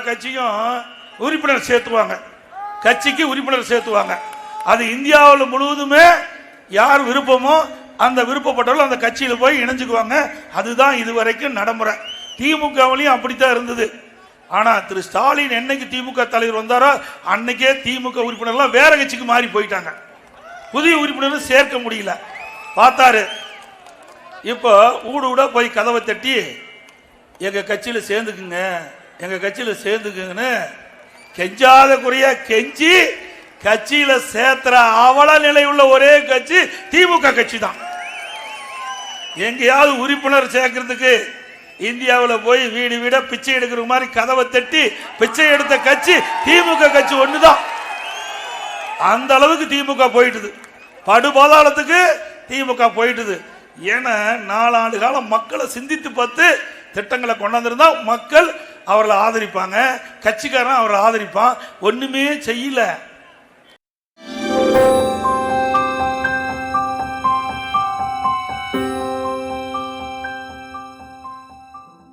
கட்சியும் உறுப்பினர் சேர்த்துவாங்க, கட்சிக்கு உறுப்பினர் சேர்த்துவாங்க. அது இந்தியாவில் முழுவதுமே யார் விருப்பமோ அந்த விருப்பப்பட்டவர்கள் அந்த கட்சியில் போய் இணைஞ்சுக்குவாங்க. அதுதான் இதுவரைக்கும் நடைமுறை. திமுகவிலையும் அப்படித்தான் இருந்தது. ஆனா திரு ஸ்டாலின் என்னைக்கு திமுக தலைவர் வந்தாரோ அன்னைக்கே திமுக உறுப்பினர்லாம் வேற கட்சிக்கு மாறி போயிட்டாங்க. புதிய உறுப்பினரும் சேர்க்க முடியல. பார்த்தாரு. இப்போ ஊட போய் கதவை தட்டி எங்க கட்சியில சேர்ந்துக்குங்க, எங்க கட்சியில சேர்ந்துக்குங்கன்னு கெஞ்சாத குறைய கெஞ்சி கட்சியில சேர்த்துற அவல நிலை உள்ள ஒரே கட்சி திமுக கட்சி தான். எங்கேயாவது உறுப்பினர் சேர்க்கறதுக்கு இந்தியாவில் போய் வீடு வீட பிச்சை எடுக்கிற மாதிரி கதவை தட்டி பிச்சை எடுத்த கட்சி திமுக கட்சி ஒண்ணுதான். அந்த அளவுக்கு திமுக போயிட்டுது, படுபாதாளத்துக்கு திமுக போயிட்டுது. ஏன்னா 4 ஆண்டு காலம் மக்களை சிந்தித்து பார்த்து திட்டங்களை கொண்டாந்துருந்தா மக்கள் அவர்களை ஆதரிப்பாங்க, கட்சிக்காரன் அவரை ஆதரிப்பான். ஒண்ணுமே செய்யல.